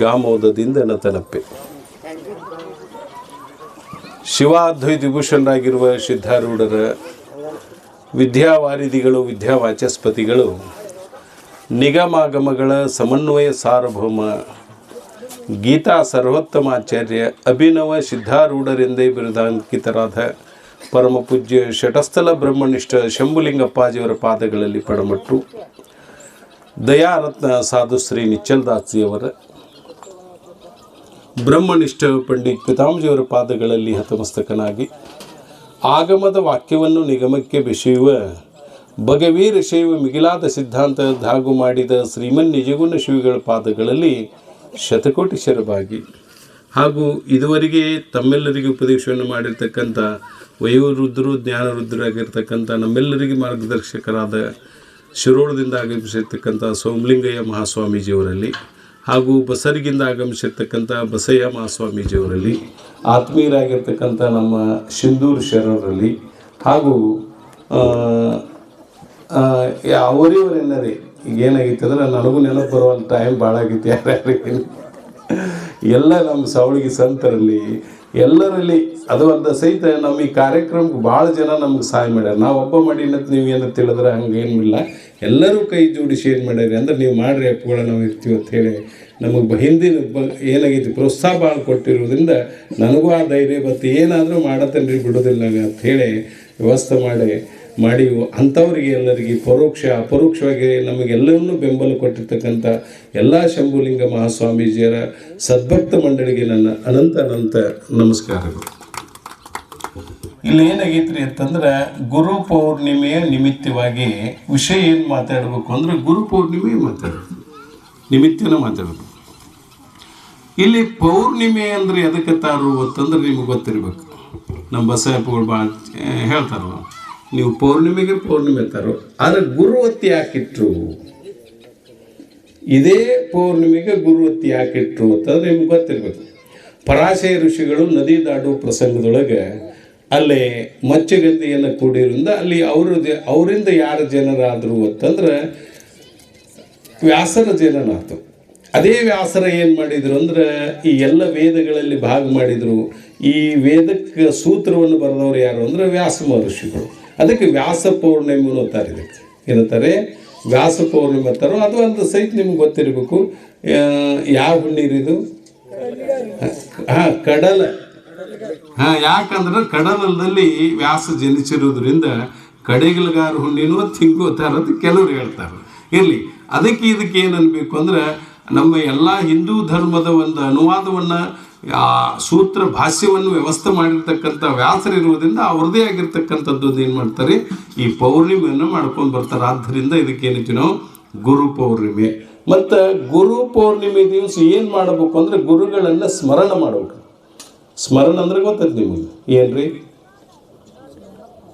ಗಾಮೋದದಿಂದ ನತನಪ್ಪೆ ಶಿವಾದ್ವೈತ ವಿಭೂಷಣರಾಗಿರುವ ಸಿದ್ಧಾರೂಢರ ವಿದ್ಯಾವಾರಿಧಿಗಳು ವಿದ್ಯಾವಾಚಸ್ಪತಿಗಳು ನಿಗಮಾಗಮಗಳ ಸಮನ್ವಯ ಸಾರ್ವಭೌಮ ಗೀತಾ ಸರ್ವೋತ್ತಮಾಚಾರ್ಯ ಅಭಿನವ ಸಿದ್ಧಾರೂಢರೆಂದೇ ಬಿರುದಾಂಕಿತರಾದ ಪರಮ ಪೂಜ್ಯ ಶಟಸ್ಥಲ ಬ್ರಹ್ಮನಿಷ್ಠ ಶಂಭುಲಿಂಗಪ್ಪಾಜಿಯವರ ಪಾದಗಳಲ್ಲಿ ಪಡಮಟ್ಟು ದಯಾರತ್ನ ಸಾಧು ಶ್ರೀ ನಿಚ್ಚಲ್ದಾಸಿಯವರ ಬ್ರಹ್ಮನಿಷ್ಠ ಪಂಡಿತ್ ಪಿತಾಂಜಿಯವರ ಪಾದಗಳಲ್ಲಿ ಹತಮಸ್ತಕನಾಗಿ ಆಗಮದ ವಾಕ್ಯವನ್ನು ನಿಗಮಕ್ಕೆ ಬೆಸೆಯುವ ಭಗವೀರ ಶೈವ ಮಿಗಿಲಾದ ಸಿದ್ಧಾಂತ ಧಾಗು ಮಾಡಿದ ಶ್ರೀಮನ್ ನಿಜಗುಣ ಶಿವಿಗಳ ಪಾದಗಳಲ್ಲಿ ಶತಕೋಟಿ ಶರಭಾಗಿ ಹಾಗೂ ಇದುವರೆಗೆ ತಮ್ಮೆಲ್ಲರಿಗೆ ಉಪದೇಶವನ್ನು ಮಾಡಿರ್ತಕ್ಕಂಥ ವಯೋವೃದ್ಧರು ಜ್ಞಾನವೃದ್ಧರಾಗಿರ್ತಕ್ಕಂಥ ನಮ್ಮೆಲ್ಲರಿಗೆ ಮಾರ್ಗದರ್ಶಕರಾದ ಶಿರೋಳದಿಂದ ಆಗಮಿಸಿರ್ತಕ್ಕಂಥ ಸೋಮಲಿಂಗಯ್ಯ ಮಹಾಸ್ವಾಮೀಜಿಯವರಲ್ಲಿ ಹಾಗೂ ಬಸರಿಗಿಂದ ಆಗಮಿಸಿರ್ತಕ್ಕಂಥ ಬಸಯ್ಯ ಮಹಾಸ್ವಾಮೀಜಿಯವರಲ್ಲಿ ಆತ್ಮೀಯರಾಗಿರ್ತಕ್ಕಂಥ ನಮ್ಮ ಸಿಂಧೂರು ಶರಣರಲ್ಲಿ ಹಾಗೂ ಅವರಿವರೆಲ್ಲರೇ ಈಗ ಏನಾಗಿತ್ತು ಅಂದ್ರೆ ನನಗೂ ನೆನಪು ಬರುವಂಥ ಟೈಮ್ ಭಾಳ ಆಗಿತ್ತು ಯಾರ್ಯಾರಿಗೆ ಎಲ್ಲ ನಮ್ಮ ಸವಳಿಗೆ ಸಂತರಲ್ಲಿ ಎಲ್ಲರಲ್ಲಿ ಅದು ಅಲ್ಲದ ಸಹಿತ ನಮ್ಮ ಈ ಕಾರ್ಯಕ್ರಮಕ್ಕೆ ಭಾಳ ಜನ ನಮ್ಗೆ ಸಹಾಯ ಮಾಡ್ಯಾರ ನಾವು ಒಬ್ಬ ಮಾಡಿನಂತ ನೀವು ಏನು ತಿಳಿದ್ರೆ ಹಂಗೇನಿಲ್ಲ ಎಲ್ಲರೂ ಕೈ ಜೋಡಿಸಿ ಏನು ಮಾಡ್ಯಾರಿ ಅಂದ್ರೆ ನೀವು ಮಾಡ್ರಿ ಅಪ್ಪುಗಳ ನಾವು ಇರ್ತೀವಿ ಅಂತ ಹೇಳಿ ನಮಗೆ ಹಿಂದಿನ ಏನಾಗೈತಿ ಪ್ರೋತ್ಸಾಹ ಭಾಳ ಕೊಟ್ಟಿರೋದ್ರಿಂದ ನನಗೂ ಆ ಧೈರ್ಯ ಬತ್ತು ಏನಾದರೂ ಮಾಡತ್ತನ್ರಿ ಬಿಡೋದಿಲ್ಲ ಅಂಥೇಳಿ ವ್ಯವಸ್ಥೆ ಮಾಡಿ ಅಂಥವ್ರಿಗೆ ಎಲ್ಲರಿಗೆ ಅಪರೋಕ್ಷವಾಗಿ ನಮಗೆಲ್ಲವನ್ನೂ ಬೆಂಬಲ ಕೊಟ್ಟಿರ್ತಕ್ಕಂಥ ಎಲ್ಲ ಶಂಭುಲಿಂಗ ಮಹಾಸ್ವಾಮೀಜಿಯರ ಸದ್ಭಕ್ತ ಮಂಡಳಿಗೆ ನನ್ನ ಅನಂತ ನಮಸ್ಕಾರಗಳು. ಇಲ್ಲಿ ಏನಾಗೈತ್ರಿ ಅಂತಂದ್ರೆ ಗುರು ಪೌರ್ಣಿಮೆಯ ನಿಮಿತ್ತವಾಗಿ ವಿಷಯ ಏನು ಮಾತಾಡಬೇಕು ಅಂದ್ರೆ ಗುರು ಪೌರ್ಣಿಮೆ ಮಾತಾಡಬೇಕು, ನಿಮಿತ್ತನ ಮಾತಾಡಬೇಕು. ಇಲ್ಲಿ ಪೌರ್ಣಿಮೆ ಅಂದರೆ ಎದಕ್ಕೆ ತಾರು ಅಂತಂದ್ರೆ ನಿಮಗೆ ಗೊತ್ತಿರಬೇಕು. ನಮ್ಮ ಬಸವಪ್ಪಗಳು ಭಾಳ ಹೇಳ್ತಾರ, ನೀವು ಪೌರ್ಣಿಮೆಗೆ ಪೌರ್ಣಿಮೆ ತಾರೋ, ಆದರೆ ಗುರುವತ್ತಿ ಯಾಕಿಟ್ರು, ಇದೇ ಪೌರ್ಣಿಮೆಗೆ ಗುರುವತ್ತಿ ಯಾಕಿಟ್ರು ಅಂತಂದ್ರೆ ನಿಮ್ಗೆ ಗೊತ್ತಿರಬೇಕು. ಪರಾಶಯ ಋಷಿಗಳು ನದಿ ದಾಡುವ ಪ್ರಸಂಗದೊಳಗೆ ಅಲ್ಲೇ ಮಚ್ಚಗಂಧಿಯನ್ನು ಕೂಡಿರೋದ್ರಿಂದ ಅಲ್ಲಿ ಅವರಿಂದ ಯಾರು ಜನರಾದರು ಅಂತಂದ್ರೆ ವ್ಯಾಸರ ಜನನಾತು. ಅದೇ ವ್ಯಾಸರ ಏನು ಮಾಡಿದರು ಅಂದ್ರೆ ಈ ಎಲ್ಲ ವೇದಗಳಲ್ಲಿ ಭಾಗ ಮಾಡಿದರು. ಈ ವೇದಕ್ಕೆ ಸೂತ್ರವನ್ನು ಬರೆದವರು ಯಾರು ಅಂದ್ರೆ ವ್ಯಾಸ ಮಹರ್ಷಿಗಳು. ಅದಕ್ಕೆ ವ್ಯಾಸ ಪೌರ್ಣಿಮೆ ಅಂತಾರೆ. ಇದಕ್ಕೆ ಏನಂತಾರೆ, ವ್ಯಾಸ ಪೌರ್ಣಿಮೆ ಅಂತಾರೋ. ಅದು ಒಂದು ಸಹಿತ ನಿಮ್ಗೆ ಗೊತ್ತಿರಬೇಕು. ಯಾವ ಹುಣ್ಣಿರಿದು? ಕಡಲ. ಯಾಕಂದ್ರೆ ಕಡಲದಲ್ಲಿ ವ್ಯಾಸ ಜನಿಸಿರೋದ್ರಿಂದ ಕಡೆಗಲಗಾರ ಹುಣ್ಣಿನೂ ತಿಂಗೋತಾರ ಅಂತ ಕೆಲವರು ಹೇಳ್ತಾರೆ. ಇರಲಿ, ಇದಕ್ಕೆ ಏನು ಅನ್ಬೇಕು ಅಂದ್ರೆ ನಮ್ಮ ಎಲ್ಲ ಹಿಂದೂ ಧರ್ಮದ ಒಂದು ಅನುವಾದವನ್ನು ಸೂತ್ರ ಭಾಷ್ಯವನ್ನು ವ್ಯವಸ್ಥೆ ಮಾಡಿರ್ತಕ್ಕಂಥ ವ್ಯಾಸರಿರುವುದರಿಂದ ಅವ್ರದ್ದೇ ಆಗಿರ್ತಕ್ಕಂಥದ್ದು ಏನು ಮಾಡ್ತಾರೆ, ಈ ಪೌರ್ಣಿಮೆಯನ್ನು ಮಾಡ್ಕೊಂಡು ಬರ್ತಾರೆ. ಆದ್ದರಿಂದ ಇದಕ್ಕೇನಿತ್ತು ನಾವು ಗುರು ಪೌರ್ಣಿಮೆ. ಮತ್ತು ಗುರು ಪೌರ್ಣಿಮೆ ದಿವಸ ಏನು ಮಾಡಬೇಕು ಅಂದರೆ ಗುರುಗಳನ್ನು ಸ್ಮರಣ ಮಾಡಬೇಕು. ಸ್ಮರಣ ಅಂದ್ರೆ ಗೊತ್ತೈತೆ ನಿಮಗೆ ಏನ್ರಿ?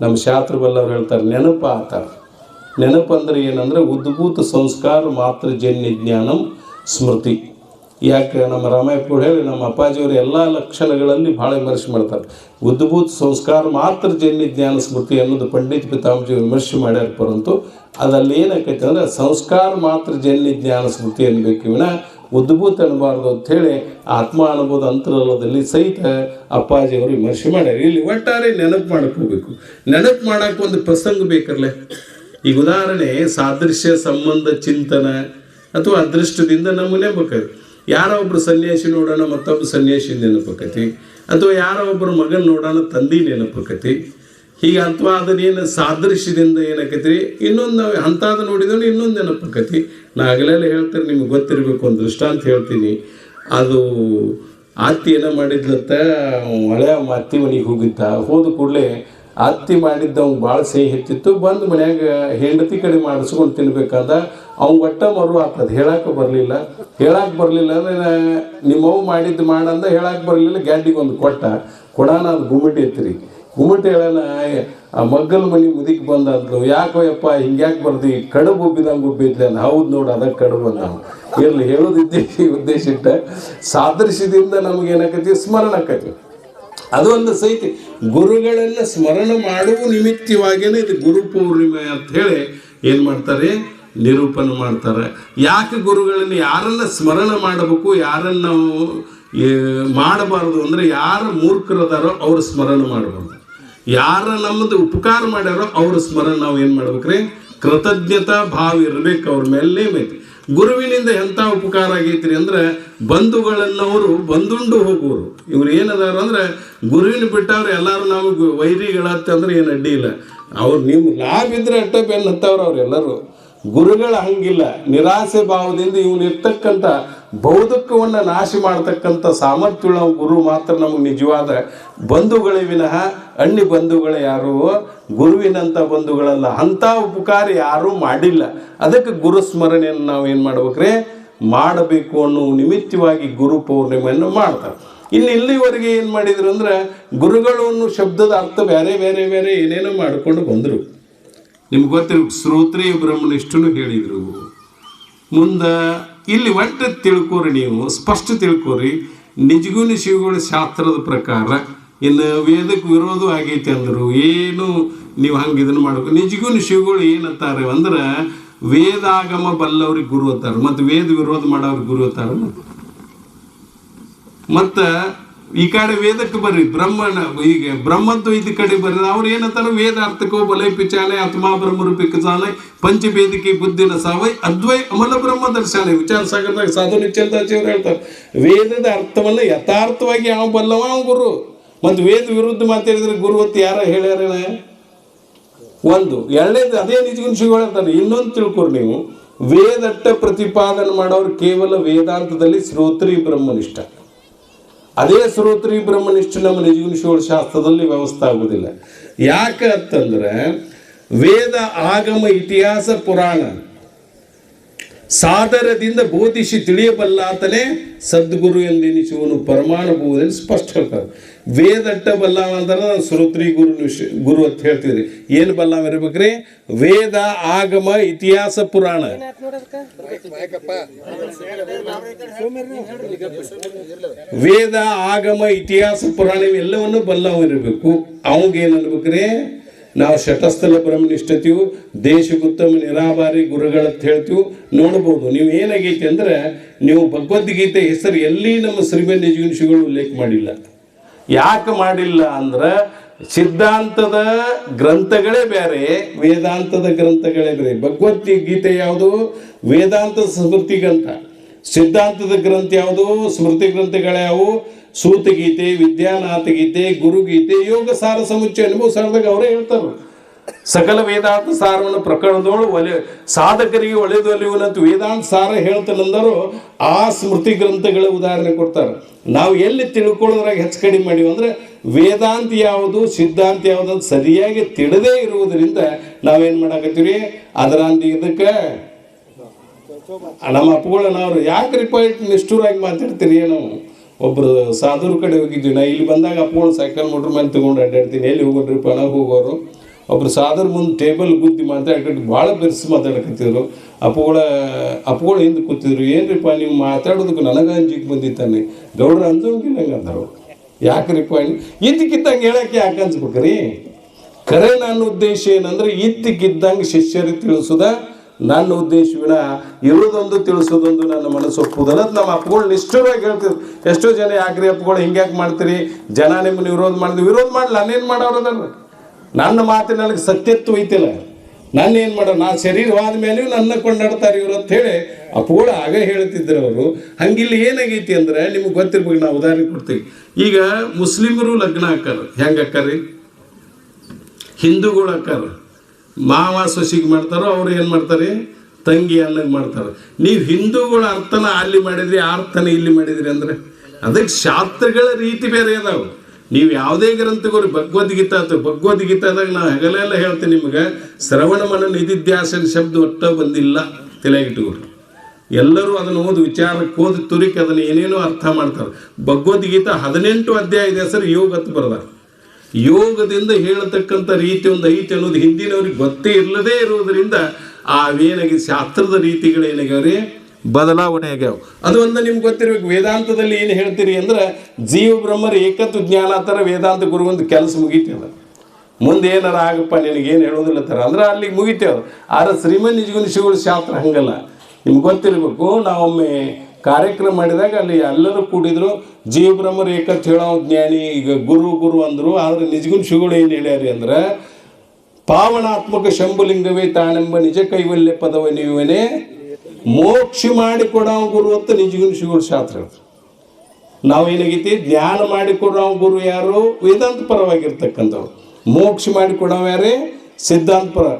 ನಮ್ಮ ಶಾಸ್ತ್ರ ಬಲ್ಲವ್ರು ಹೇಳ್ತಾರೆ ನೆನಪು ಆತಾರ. ನೆನಪು ಅಂದ್ರೆ ಏನಂದ್ರೆ ಉದ್ಭೂತ ಸಂಸ್ಕಾರ ಮಾತ್ರ ಜನ್ಯ ಜ್ಞಾನಂ ಸ್ಮೃತಿ. ಯಾಕೆ ನಮ್ಮ ರಾಮಯ್ಯಪ್ಪಗಳು ಹೇಳಿ ನಮ್ಮ ಅಪ್ಪಾಜಿಯವರು ಎಲ್ಲ ಲಕ್ಷಣಗಳಲ್ಲಿ ಭಾಳ ವಿಮರ್ಶೆ ಮಾಡ್ತಾರೆ. ಉದ್ಭೂತ ಸಂಸ್ಕಾರ ಮಾತ್ರ ಜನ್ಯ ಜ್ಞಾನ ಸ್ಮೃತಿ ಅನ್ನೋದು ಪಂಡಿತ್ ಪಿತಾಂಬಜಿ ವಿಮರ್ಶೆ ಮಾಡ್ಯಾರ. ಪರಂತು ಅದಲ್ಲಿ ಏನಾಕೈತೆ ಅಂದರೆ ಸಂಸ್ಕಾರ ಮಾತ್ರ ಜನ್ಯ ಜ್ಞಾನ ಸ್ಮೃತಿ ಅನ್ಬೇಕು, ವಿನ ಉದ್ಭೂತ ಅನ್ನಬಾರ್ದು ಅಂಥೇಳಿ ಆತ್ಮ ಅನುಭವದ ಅಂತರದಲ್ಲಿ ಸಹಿತ ಅಪ್ಪಾಜಿಯವರು ವಿಮರ್ಶೆ ಮಾಡ್ಯಾರ. ಇಲ್ಲಿ ಒಟ್ಟಾರೆ ನೆನಪು ಮಾಡ್ಕೋಬೇಕು. ನೆನಪು ಮಾಡೋಕೆ ಒಂದು ಪ್ರಸಂಗ ಬೇಕಲ್ಲೇ. ಈಗ ಉದಾಹರಣೆ ಸಾದೃಶ್ಯ ಸಂಬಂಧ ಚಿಂತನ ಅಥವಾ ಅದೃಷ್ಟದಿಂದ ನಮಗೆ ನೆನಪಕ್ಕೈತಿ. ಯಾರೋ ಒಬ್ಬರು ಸನ್ಯಾಸಿ ನೋಡೋಣ ಮತ್ತೊಬ್ಬರು ಸನ್ಯಾಸಿ ನೆನಪಕ್ಕೈತಿ, ಅಥವಾ ಯಾರೋ ಒಬ್ಬರು ಮಗನ ನೋಡೋಣ ತಂದೆ ನೆನಪಕ್ಕೈತಿ. ಹೀಗೆ ಅಥವಾ ಅದನ್ನೇನು ಸಾದೃಶ್ಯದಿಂದ ಏನಾಕೈತಿ, ಇನ್ನೊಂದು ನಾವು ಅಂಥದ್ದು ನೋಡಿದವನು ಇನ್ನೊಂದು ನೆನಪಕ್ಕೈತಿ. ನಾ ಆಗಲೆಲ್ಲ ಹೇಳ್ತಾರೆ, ನಿಮ್ಗೆ ಗೊತ್ತಿರಬೇಕು. ಒಂದು ದೃಷ್ಟಾಂತ ಹೇಳ್ತೀನಿ. ಅದು ಅತ್ತಿ ಏನೋ ಮಾಡಿದ್ಲತ್ತ, ಹಳೆಯ ಅತ್ತಿ ಮನೆಗೆ ಹೋದ ಕೂಡಲೇ ಅತ್ತಿ ಮಾಡಿದ್ದವ್ ಭಾಳ ಸಿಹಿ ಹೆಚ್ಚಿತ್ತು. ಬಂದು ಮನ್ಯಾಗ ಹೆಂಡತಿ ಕಡೆ ಮಾಡಿಸ್ಕೊಂಡು ತಿನ್ಬೇಕಾದ ಅವ್ನು ಒಟ್ಟ ಮರು ಆಗ್ತದೆ. ಹೇಳಕ್ಕೆ ಬರಲಿಲ್ಲ ಅಂದ್ರೆ ನಿಮ್ಮವು ಮಾಡಿದ್ದು ಮಾಡಂದ ಹೇಳಕ್ಕೆ ಬರಲಿಲ್ಲ. ಗ್ಯಾಡಿಗೆ ಒಂದು ಕೊಡಾನ ಅದು ಗುಮ್ಮಟಿ ಐತ್ರಿ. ಗುಮ್ಮಟಿ ಹೇಳೋಣ ಆ ಮಗ್ಗಲ ಮನೆ ಮುದಿಗೆ ಬಂದದ್ಲು. ಯಾಕೋ ಯಪ್ಪ ಹಿಂಗ್ಯಾಕೆ ಬರ್ದಿ, ಕಡುಬು ಉಬ್ಬಿದಂಗೆ ಉಬ್ಬಿದ್ಲೆ ಅಂದ. ಹೌದು ನೋಡಿ, ಅದಕ್ಕೆ ಕಡುಬು ಅಂದ. ಇರಲಿ, ಹೇಳೋದು ಉದ್ದೇಶ ಇಟ್ಟ ಸಾದೃಶ್ಯದಿಂದ ನಮಗೇನಾಕೈತಿ, ಸ್ಮರಣ ಆಕೈತಿ. ಅದು ಒಂದು ಸಹಿತ ಗುರುಗಳನ್ನು ಸ್ಮರಣ ಮಾಡುವ ನಿಮಿತ್ತವಾಗಿಯೇ ಇದು ಗುರು ಪೌರ್ಣಿಮೆ ಅಂತ ಹೇಳಿ ಏನು ಮಾಡ್ತಾರೆ, ನಿರೂಪಣೆ ಮಾಡ್ತಾರೆ. ಯಾಕೆ ಗುರುಗಳನ್ನು ಯಾರನ್ನ ಸ್ಮರಣೆ ಮಾಡಬೇಕು, ಯಾರನ್ನು ನಾವು ಮಾಡಬಾರ್ದು ಅಂದರೆ ಯಾರ ಮೂರ್ಖರದಾರೋ ಅವ್ರ ಸ್ಮರಣೆ ಮಾಡಬಾರ್ದು, ಯಾರ ನಮ್ಮದು ಉಪಕಾರ ಮಾಡ್ಯಾರೋ ಅವ್ರ ಸ್ಮರಣೆ ನಾವು ಏನು ಮಾಡ್ಬೇಕ್ರಿ, ಕೃತಜ್ಞತಾ ಭಾವ ಇರಬೇಕು ಅವ್ರ ಮೇಲೆ ಐತಿ. ಗುರುವಿನಿಂದ ಎಂಥ ಉಪಕಾರ ಆಗೈತ್ರಿ ಅಂದ್ರೆ ಬಂಧುಗಳನ್ನವರು ಬಂದುಂಡು ಹೋಗುವರು. ಇವ್ರು ಏನದಾರ ಅಂದ್ರೆ ಗುರುವಿನ ಬಿಟ್ಟವ್ರು ಎಲ್ಲರೂ ನಮಗೆ ವೈರಿಗಳತ್ತಂದ್ರೆ ಏನು ಅಡ್ಡಿ ಇಲ್ಲ. ಅವ್ರು ನಿಮ್ಮ ಲಾಭ ಇದ್ರೆ ಅಟ್ಟ ಬೆನ್ನು ಹತ್ತವ್ರು ಅವರೆಲ್ಲರೂ. ಗುರುಗಳ ಹಂಗಿಲ್ಲ, ನಿರಾಸೆ ಭಾವದಿಂದ ಇವನು ಇರ್ತಕ್ಕಂಥ ಬೌದ್ಧಿಕವನ್ನು ನಾಶ ಮಾಡ್ತಕ್ಕಂಥ ಸಾಮರ್ಥ್ಯಗಳ ಗುರು ಮಾತ್ರ ನಮಗೆ ನಿಜವಾದ ಬಂಧುಗಳೇ ವಿನಃ ಅಣ್ಣಿ ಬಂಧುಗಳು ಯಾರು ಗುರುವಿನಂಥ ಬಂಧುಗಳಲ್ಲ. ಅಂಥ ಉಪಕಾರ ಯಾರೂ ಮಾಡಿಲ್ಲ. ಅದಕ್ಕೆ ಗುರು ಸ್ಮರಣೆಯನ್ನು ನಾವು ಏನು ಮಾಡ್ಬೇಕ್ರಿ, ಮಾಡಬೇಕು ಅನ್ನೋ ನಿಮಿತ್ತವಾಗಿ ಗುರು ಪೌರ್ಣಿಮೆಯನ್ನು ಮಾಡ್ತಾರೆ. ಇಲ್ಲಿವರೆಗೆ ಏನು ಮಾಡಿದ್ರು ಅಂದ್ರೆ ಗುರುಗಳು ಅನ್ನೋ ಶಬ್ದದ ಅರ್ಥ ಬೇರೆ ಬೇರೆ ಬೇರೆ ಏನೇನೋ ಮಾಡ್ಕೊಂಡು ಬಂದರು. ನಿಮ್ಗೆ ಗೊತ್ತಿರೋ ಶ್ರೋತ್ರಿ ಬ್ರಹ್ಮನಿಷ್ಠನು ಹೇಳಿದರು. ಮುಂದೆ ಇಲ್ಲಿ ಒಟ್ಟು ತಿಳ್ಕೊರಿ, ನೀವು ಸ್ಪಷ್ಟ ತಿಳ್ಕೊರಿ. ನಿಜಗುಣ ಶಿವಗಳ ಶಾಸ್ತ್ರದ ಪ್ರಕಾರ ಇನ್ನು ವೇದಕ್ಕೆ ವಿರೋಧ ಆಗೈತೆ ಅಂದರು ಏನು ನೀವು ಹಂಗೆ ಇದನ್ನು ಮಾಡ್ಬೇಕು. ನಿಜಗುಣ ಶಿವಗಳು ಏನಂತಾರೆ ಅಂದ್ರೆ ವೇದಾಗಮ ಬಲ್ಲವ್ರಿಗೆ ಗುರು ಅಂತಾರೆ, ಮತ್ತು ವೇದ ವಿರೋಧ ಮಾಡೋರಿಗೆ ಗುರು ಅಂತಾರೆ. ಮತ್ತು ಈ ಕಡೆ ವೇದಕ್ಕೆ ಬರ್ರಿ, ಬ್ರಹ್ಮನ ಈಗ ಬ್ರಹ್ಮದ್ದು ಈ ಕಡೆ ಬರ್ರಿ, ಅವ್ರು ಏನಂತಾರೆ ವೇದಾರ್ಥಕೋ ಬಲೈ ಪಿಚಾನೆ ಆತ್ಮ ಬ್ರಹ್ಮರೂಪಿಕಸಾನೆ ಪಂಚವೇದಿಕೆ ಬುದ್ಧಿನ ಸಾವೈ ಅದ್ವೈ ಅಮಲ ಬ್ರಹ್ಮ ದರ್ಶನ ವಿಚಾರ ಸಾಗರದಾಗ ಸಾಧು ನಿಶ್ಚಲದಾಚಿಯವ್ರು ಹೇಳ್ತಾರೆ. ವೇದದ ಅರ್ಥವನ್ನು ಯಥಾರ್ಥವಾಗಿ ಯಾವ ಬಲ್ಲವ ಅವ ಗುರು. ಮತ್ತು ವೇದ ವಿರುದ್ಧ ಮಾತಾಡಿದ್ರೆ ಗುರು ಅಂತ ಯಾರ ಹೇಳ್ಯಾರೇನ? ಒಂದು. ಎರಡನೇದು ಅದೇ ನಿಜಗುಣ ಶಿವಗಳು ಹೇಳ್ತಾರೆ. ಇನ್ನೊಂದು ತಿಳ್ಕೊರಿ ನೀವು, ವೇದಟ್ಟ ಪ್ರತಿಪಾದನೆ ಮಾಡೋರು ಕೇವಲ ವೇದಾಂತದಲ್ಲಿ ಶ್ರೋತ್ರಿ ಬ್ರಹ್ಮನಿಷ್ಠ. ಅದೇ ಶ್ರೋತ್ರಿ ಬ್ರಹ್ಮನಿಷ್ಠ ನಮ್ಮ ನಿಜಗುಣ ಶಿವಗಳ ಶಾಸ್ತ್ರದಲ್ಲಿ ವ್ಯವಸ್ಥೆ ಆಗುವುದಿಲ್ಲ. ಯಾಕೆ ಅಂತಂದ್ರೆ ವೇದ ಆಗಮ ಇತಿಹಾಸ ಪುರಾಣ ಸಾದರದಿಂದ ಬೋಧಿಸಿ ತಿಳಿಯಬಲ್ಲಾತನೇ ಸದ್ಗುರು ಎಂದೆನಿಸುವನು ಪರಮಾನುಭವದಲ್ಲಿ ಸ್ಪಷ್ಟ ಹೇಳ್ತಾರೆ. ವೇದಟ್ಟ ಬಲ್ಲಾವ ಅಂದ್ರೆ ಶ್ರೋತ್ರಿ ಗುರು ಅಂತ ಹೇಳ್ತಿದ್ರಿ. ಏನು ಬಲ್ಲಾವ ಇರ್ಬೇಕ್ರಿ? ವೇದ ಆಗಮ ಇತಿಹಾಸ ಪುರಾಣ. ವೇದ ಆಗಮ ಇತಿಹಾಸ ಪುರಾಣ ಇವೆಲ್ಲವನ್ನು ಬಲ್ಲಾವ ಇರಬೇಕು. ಅವಂಗೇನು ಅನ್ಬೇಕ್ರಿ? ನಾವು ಶತಸ್ಥಲ ಬ್ರಹ್ಮನಿಷ್ಠತೀವಿ, ದೇಶಗುತ್ತಮ ನಿರಾಭಾರಿ ಗುರುಗಳಂತ ಹೇಳ್ತೀವಿ. ನೋಡ್ಬೋದು ನೀವು ಏನಾಗೈತಿ ಅಂದ್ರೆ ನೀವು ಭಗವದ್ಗೀತೆ ಹೆಸರು ಎಲ್ಲಿ ನಮ್ಮ ಶ್ರೀಮನ್ ನಿಜಗುಣ ಶಿವಗಳು ಉಲ್ಲೇಖ ಮಾಡಿಲ್ಲ. ಯಾಕೆ ಮಾಡಿಲ್ಲ ಅಂದ್ರೆ ಸಿದ್ಧಾಂತದ ಗ್ರಂಥಗಳೇ ಬೇರೆ, ವೇದಾಂತದ ಗ್ರಂಥಗಳೇ ಬೇರೆ. ಭಗವದ್ಗೀತೆ ಯಾವುದು? ವೇದಾಂತದ ಸ್ಮೃತಿ ಗ್ರಂಥ. ಸಿದ್ಧಾಂತದ ಗ್ರಂಥ ಯಾವುದು? ಸ್ಮೃತಿ ಗ್ರಂಥಗಳ್ಯಾವು? ಸೂತಗೀತೆ, ವಿದ್ಯಾನಾಥ ಗೀತೆ, ಗುರುಗೀತೆ, ಯೋಗ ಸಾರ ಸಮುಚ್ಚಯ ಅನುಭವ ಸಾರದಾಗ ಅವರೇ ಹೇಳ್ತಾರೆ. ಸಕಲ ವೇದಾಂತ ಸಾರವನ್ನು ಪ್ರಕರಣದೋಳು ಸಾಧಕರಿಗೆ ಒಳ್ಳೆಯದೊಲಿಯುವಂತ ವೇದಾಂತ ಸಾರ ಹೇಳ್ತಾನಂದರು. ಆ ಸ್ಮೃತಿ ಗ್ರಂಥಗಳ ಉದಾಹರಣೆ ಕೊಡ್ತಾರೆ. ನಾವು ಎಲ್ಲಿ ತಿಳ್ಕೊಳ್ಳೋದ್ರಾಗ ಹೆಚ್ಚು ಕಡಿಮೆ ಮಾಡಿವಿ ಅಂದ್ರೆ ವೇದಾಂತ ಯಾವುದು ಸಿದ್ಧಾಂತ ಯಾವುದು ಅಂತ ಸರಿಯಾಗಿ ತಿಳಿದೇ ಇರುವುದರಿಂದ ನಾವೇನು ಮಾಡಾಕತ್ತೀವಿ, ಅದರಂತ ಇದಕ್ಕೆ ನಮ್ಮ ಅಪ್ಪಗಳು ನಾವು ಯಾಕ್ರಿಪ್ಪ ಇಟ್ಟು ನಿಷ್ಠೂರಾಗಿ ಮಾತಾಡ್ತೀರಿ. ನಾವು ಒಬ್ಬರು ಸಾಧುರ ಕಡೆ ಹೋಗಿದ್ವಿ. ನಾ ಇಲ್ಲಿ ಬಂದಾಗ ಅಪ್ಪಗಳು ಸೈಕಲ್ ಮೋಟ್ರ್ ಮೇಲೆ ತೊಗೊಂಡು ಅಡ್ಡಾಡ್ತೀನಿ. ಎಲ್ಲಿ ಹೋಗೋದ್ರಿ ಪಣ ಹೋಗೋರು. ಒಬ್ರು ಸಾಧುರ ಮುಂದೆ ಟೇಬಲ್ ಗುದ್ದಿ ಮಾತಾಡ್ಕೊಂಡು ಭಾಳ ಬೆರೆಸಿ ಮಾತಾಡಕತ್ತಿದ್ರು. ಅಪ್ಪಗಳು ಹಿಂದೆ ಕೂತಿದ್ರು. ಏನ್ರಿಪ್ಪ ನೀವು ಮಾತಾಡೋದಕ್ಕೆ ನನಗೆ ಅಂಜಿಗೆ ಬಂದಿತ್ತಾನೆ, ಗೌಡ್ರ ಅಂಜೋಗಿಲ್ಲ ಅಂದರು. ಯಾಕ್ರಿಪ್ಪ ಇದ್ದಕ್ಕಿದ್ದಂಗೆ ಹೇಳಕ್ಕೆ ಯಾಕೆ ಅನ್ಸ್ಬೇಕ್ರಿ? ಖರೆ ನನ್ನ ಉದ್ದೇಶ ಏನಂದ್ರೆ ಇದ್ದಕ್ಕಿದ್ದಂಗೆ ಶಿಷ್ಯರಿಗೆ ತಿಳಿಸೋದ ನನ್ನ ಉದ್ದೇಶವಿನ ಇರೋದೊಂದು ತಿಳಿಸೋದೊಂದು ನನ್ನ ಮನಸ್ಸು ಒಪ್ಪುವುದಲ್ಲ. ನಮ್ಮ ಅಪ್ಪಗಳು ನಿಷ್ಠುರವಾಗಿ ಹೇಳ್ತಿದ್ರು. ಎಷ್ಟೋ ಜನ ಯಾಕ್ರಿ ಅಪ್ಪಗಳು ಹಿಂಗ್ಯಾಕೆ ಮಾಡ್ತೀರಿ, ಜನ ನಿಮ್ಮನ್ನು ವಿರೋಧ ಮಾಡಿದ್ವಿ. ವಿರೋಧ ಮಾಡಲಿ, ನಾನೇನು ಮಾಡೋರದಲ್ಲ. ನನ್ನ ಮಾತಿನ ನನಗೆ ಸತ್ಯತ್ವ ಐತಿಲ್ಲ. ನಾನೇನು ಮಾಡೋ, ನಾ ಶರೀರವಾದ ಮೇಲೆಯೂ ನನ್ನ ಕೊಂಡಾಡ್ತಾರೆ ಇವರು ಅಂತ ಹೇಳಿ ಅಪ್ಪಗಳು ಆಗ ಹೇಳ್ತಿದ್ರು ಅವರು. ಹಂಗಿಲ್ಲಿ ಏನಾಗೈತಿ ಅಂದ್ರೆ ನಿಮ್ಗೆ ಗೊತ್ತಿರ್ಬೇಕು. ನಾವು ಉದಾಹರಣೆ ಕೊಡ್ತೀವಿ. ಈಗ ಮುಸ್ಲಿಮರು ಲಗ್ನ ಹಾಕಾರ ಹೆಂಗೆ ಹಾಕಾರಿ? ಹಿಂದೂಗಳು ಹಾಕಾರ ಮಾವ ಸೊಸಿಗೆ ಮಾಡ್ತಾರೋ, ಅವ್ರು ಏನು ಮಾಡ್ತಾರೆ ತಂಗಿ ಅನ್ನಂಗೆ ಮಾಡ್ತಾರೆ. ನೀವು ಹಿಂದೂಗಳ ಅರ್ಥನ ಅಲ್ಲಿ ಮಾಡಿದ್ರಿ, ಆ ಅರ್ಥನ ಇಲ್ಲಿ ಮಾಡಿದ್ರಿ ಅಂದ್ರೆ ಅದಕ್ಕೆ ಶಾಸ್ತ್ರಗಳ ರೀತಿ ಬೇರೆ ಅದಾವೆ. ನೀವು ಯಾವುದೇ ಗ್ರಂಥಗೋರಿ ಭಗವದ್ಗೀತಾ ಅಥವಾ ಭಗವದ್ಗೀತಾದಾಗ ನಾವು ಹೆಗಲೆಲ್ಲ ಹೇಳ್ತೀನಿ ನಿಮಗೆ, ಶ್ರವಣ ಮನ ನಿಧಿಧ್ಯಾಸನ ಶಬ್ದ ಒಟ್ಟ ಬಂದಿಲ್ಲ. ತಲೆಗಿಟ್ಟುಕೊಡ್ರಿ. ಎಲ್ಲರೂ ಅದನ್ನು ಓದಿ ವಿಚಾರಕ್ಕೆ ಓದಿ ತುರಿಕೆ ಅದನ್ನು ಏನೇನೋ ಅರ್ಥ ಮಾಡ್ತಾರೆ. ಭಗವದ್ಗೀತಾ 18 ಅಧ್ಯಾಯ ಇದೆ ಸರ್, ಯೋಗತ್ತು ಬರೆದಾರೆ. ಯೋಗದಿಂದ ಹೇಳತಕ್ಕಂಥ ರೀತಿ ಒಂದು ಐತಿ ಅನ್ನೋದು ಹಿಂದಿನವ್ರಿಗೆ ಗೊತ್ತೇ ಇಲ್ಲದೇ ಇರುವುದರಿಂದ ಆ ಏನಾಗಿ ಶಾಸ್ತ್ರದ ರೀತಿಗಳೇನಾಗ್ಯಾವ್ರಿ ಬದಲಾವಣೆ ಆಗ್ಯಾವ. ಅದು ಒಂದು ನಿಮ್ಗೆ ಗೊತ್ತಿರ್ಬೇಕು. ವೇದಾಂತದಲ್ಲಿ ಏನು ಹೇಳ್ತೀರಿ ಅಂದ್ರೆ ಜೀವ ಬ್ರಹ್ಮರ ಏಕತ್ವ ಜ್ಞಾನ ಥರ ವೇದಾಂತ ಗುರು ಒಂದು ಕೆಲಸ ಮುಗೀತದ. ಮುಂದೆ ಏನಾರ ಆಗಪ್ಪ ನಿನಗೇನು ಹೇಳೋದಿಲ್ಲ ತರ ಅಂದ್ರೆ ಅಲ್ಲಿಗೆ ಮುಗಿತೇವೆ. ಆದ್ರೆ ಶ್ರೀಮನ್ ನಿಜಗುಣಿಸಿಗಳ ಶಾಸ್ತ್ರ ಹಂಗಲ್ಲ. ನಿಮ್ಗೆ ಗೊತ್ತಿರಬೇಕು, ನಾವೊಮ್ಮೆ ಕಾರ್ಯಕ್ರಮ ಮಾಡಿದಾಗ ಅಲ್ಲಿ ಎಲ್ಲರೂ ಕೂಡಿದ್ರು. ಜೀವಬ್ರಹ್ಮ ಏಕತ್ ಹೇಳೋ ಜ್ಞಾನಿ ಈಗ ಗುರು ಅಂದರು. ಆದರೆ ನಿಜಗುಣಿಸಿಗಳು ಏನು ಹೇಳ್ಯಾರಿ ಅಂದ್ರೆ, ಪಾವನಾತ್ಮಕ ಶಂಭುಲಿಂಗವೇ ತಾನೆಂಬ ನಿಜ ಕೈವಲ್ಯ ಪದವ ನೀವೇ ಮೋಕ್ಷ ಮಾಡಿಕೊಡೋ ಗುರು ಅಂತ ನಿಜಗುಣಿಸಿಗಳು ಶಾಸ್ತ್ರ. ನಾವೇನಾಗೈತಿ ಜ್ಞಾನ ಮಾಡಿಕೊಡೋ ಗುರು ಯಾರು? ವೇದಾಂತ ಪರವಾಗಿರ್ತಕ್ಕಂಥವ್ರು. ಮೋಕ್ಷ ಮಾಡಿಕೊಡೋ ಯಾರೇ? ಸಿದ್ಧಾಂತ ಪರ.